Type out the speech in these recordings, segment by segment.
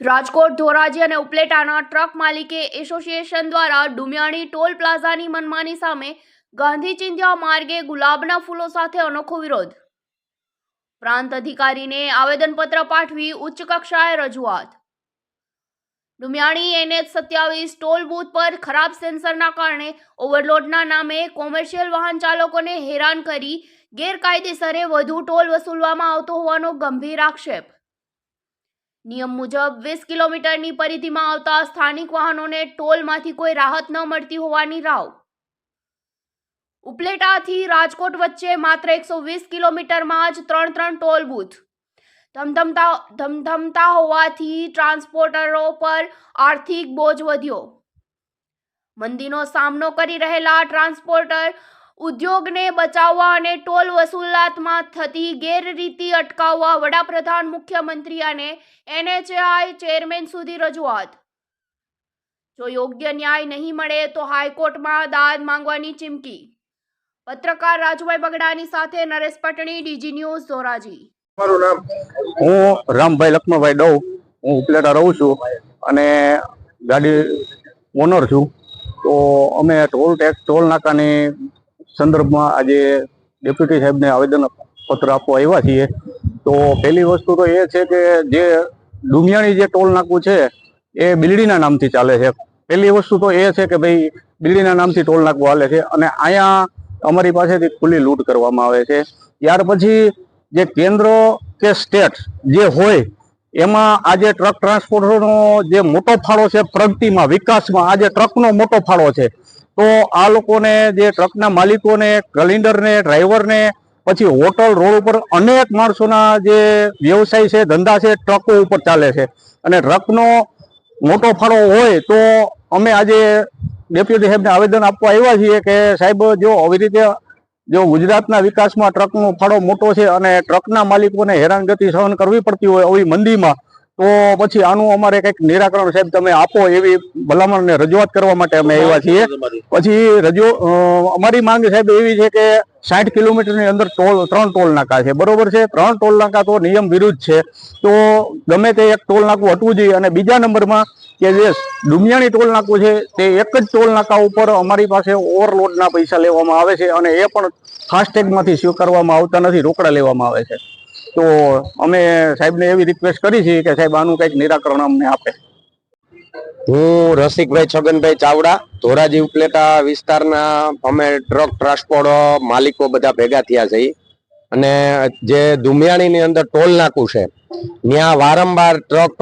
રાજકોટ ધોરાજી અને ઉપલેટાના ટ્રક માલિકે એસોસિએશન દ્વારા ડુમિયાણી ટોલ પ્લાઝાની મનમાની સામે ગાંધી ચિંધ્યા માર્ગે ગુલાબના ફૂલો સાથે અનોખો વિરોધ. પ્રાંત અધિકારીને આવેદનપત્ર પાઠવી ઉચ્ચ કક્ષાએ રજૂઆત. ડુમિયાણી NH27 ટોલ બૂથ પર ખરાબ સેન્સરના કારણે ઓવરલોડના નામે કોમર્શિયલ વાહન ચાલકોને હેરાન કરી ગેરકાયદેસરે વધુ ટોલ વસૂલવામાં આવતો હોવાનો ગંભીર આક્ષેપ. નિયમ મુજબ 20 કિલોમીટરની પરિધિમાં આવતા સ્થાનિક વાહનોને ટોલમાંથી કોઈ રાહત ન મળતી હોવાની રાવ. ઉપલેટાથી રાજકોટ વચ્ચે માત્ર 120 કિલોમીટરમાં જ 3 ટોલ બૂથ ધમધમતા હોવાથી ટ્રાન્સપોર્ટરો પર આર્થિક બોજ વધ્યો. મંદીનો સામનો કરી રહેલા ટ્રાન્સપોર્ટર ઉદ્યોગને બચાવવા અને ટોલ વસૂલાતમાં થતી ગેરરીતિ અટકાવવા વડાપ્રધાન, મુખ્યમંત્રી અને NHAI ચેરમેન સુધી રજૂઆત. જો યોગ્ય ન્યાય નહીં મળે તો હાઈકોર્ટમાં દાદ માંગવાની ચીમકી. પત્રકાર રાજુભાઈ બગડાની સાથે નરેશ પટણી, DG ન્યૂઝ, ધોરાજી. મારું નામ હું રામભાઈ લક્ષ્મણભાઈ ડવ. હું ઉપલેટા રહું છું અને ગાડી ઓનર છું. તો અમે ટોલ નાકાની સંદર્ભમાં આજે ડેપ્યુટી સાહેબને આવેદન પત્ર આપવા આવ્યા છીએ. તો પહેલી વસ્તુ તો એ છે કે જે ડુમિયાણી જે ટોલ નાકું છે એ બિલ્ડીના નામથી ચાલે છે. પહેલી વસ્તુ તો એ છે કે ભાઈ બિલ્ડીના નામથી ટોલ નાકું હાલે છે અને અહીંયા અમારી પાસેથી ખુલ્લી લૂંટ કરવામાં આવે છે. ત્યાર પછી જે કેન્દ્ર કે સ્ટેટ જે હોય એમાં આજે ટ્રક ટ્રાન્સપોર્ટનો જે મોટો ફાળો છે પ્રગતિમાં, વિકાસમાં આજે ટ્રકનો મોટો ફાળો છે. તો આ લોકોને, જે ટ્રકના માલિકોને, ક્લિન્ડરને, ડ્રાઈવરને, પછી હોટલ, રોડ ઉપર અનેક માણસોના જે વ્યવસાય છે, ધંધા છે, ટ્રકો ઉપર ચાલે છે અને ટ્રકનો મોટો ફાળો હોય તો અમે આજે ડેપ્યુટી સાહેબને આવેદન આપવા આવ્યા છીએ કે સાહેબ, જો આવી રીતે જો ગુજરાતના વિકાસમાં ટ્રકનો ફાળો મોટો છે અને ટ્રકના માલિકોને હેરાનગતિ સહન કરવી પડતી હોય આવી મંદીમાં, તો પછી આનું અમારે કંઈક નિરાકરણ સાહેબ તમે આપો એવી ભલામણને રજૂઆત કરવા માટે અમે આવ્યા છીએ. પછી અમારી માંગ સાહેબ એવી છે કે 60 કિલોમીટરની અંદર 3 ટોલ નાકા છે, બરોબર છે. 3 ટોલ નાકા તો નિયમ વિરુદ્ધ છે. તો ગમે તે એક ટોલ નાકું હટવું જોઈએ. અને બીજા નંબરમાં કે જે ડુમિયાણી ટોલ નાકું છે તે એક જ ટોલ નાકા ઉપર અમારી પાસે ઓવરલોડના પૈસા લેવામાં આવે છે અને એ પણ ફાસ્ટેગમાંથી સ્વીકારવામાં આવતા નથી, રોકડા લેવામાં આવે છે. તો અમે સાહેબને એવી રિક્વેસ્ટ કરી છે કે સાહેબ આનું કંઈક નિરાકરણ અમને આપે. હું રસિકભાઈ છગનભાઈ ચાવડા, ધોરાજી ઉપલેટા વિસ્તારના અમે ટ્રક ટ્રાન્સપોર્ટ માલિકો બધા ભેગા થયા છે અને જે દુમિયાણીની અંદર ટોલ નાકું છે ત્યાં વારંવાર ટ્રક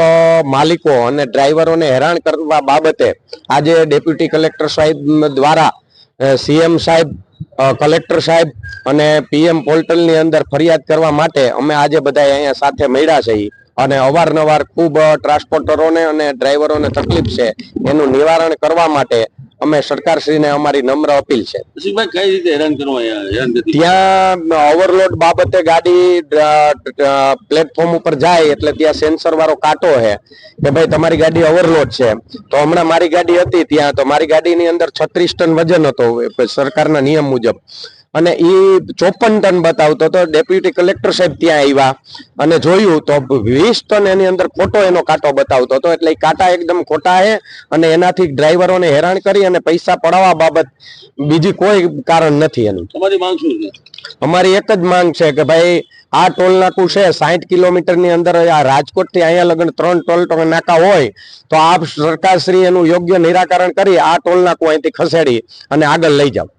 માલિકો અને ડ્રાઈવરોને હેરાન કરવા બાબતે આજે ડેપ્યુટી કલેક્ટર સાહેબ દ્વારા CM સાહેબ, કલેક્ટર સાહેબ અને PM પોર્ટલની અંદર ફરિયાદ કરવા માટે અમે આજે બધા અહીંયા સાથે મળ્યા છે અને અવારનવાર ખૂબ ટ્રાન્સપોર્ટરોને અને ડ્રાઈવરોને તકલીફ છે એનું નિવારણ કરવા માટે અમે સરકારશ્રીને અમારી નમ્ર અપીલ છે. કઈ રીતે હેરાન કરવા? ત્યાં ઓવરલોડ બાબતે ગાડી પ્લેટફોર્મ ઉપર જાય એટલે ત્યાં સેન્સર વાળો કાંટો છે કે ભાઈ તમારી ગાડી ઓવરલોડ છે. તો હમણાં મારી ગાડી હતી ત્યાં, તો મારી ગાડીની અંદર 36 ટન વજન હતો સરકારના નિયમ મુજબ અને એ 54 ટન બતાવતો હતો. ડેપ્યુટી કલેક્ટર સાહેબ ત્યાં આવ્યા અને જોયું તો 20 ટન એની અંદર ખોટો એનો કાંટો બતાવતો હતો. એટલે એ કાંટા એકદમ ખોટા છે અને એનાથી ડ્રાઈવરોને હેરાન કરી અને પૈસા પડાવવા બાબત બીજી કોઈ કારણ નથી એનું. તમારી માંગ શું છે? અમારી એક જ માંગ છે કે ભાઈ આ ટોલ નાકું છે 60 કિલોમીટરની અંદર, આ રાજકોટ થી અહીંયા લગન 3 ટોલ નાકા હોય તો આપ સરકારશ્રી એનું યોગ્ય નિરાકરણ કરી આ ટોલ નાકું અહીંથી ખસેડી અને આગળ લઈ જાવ.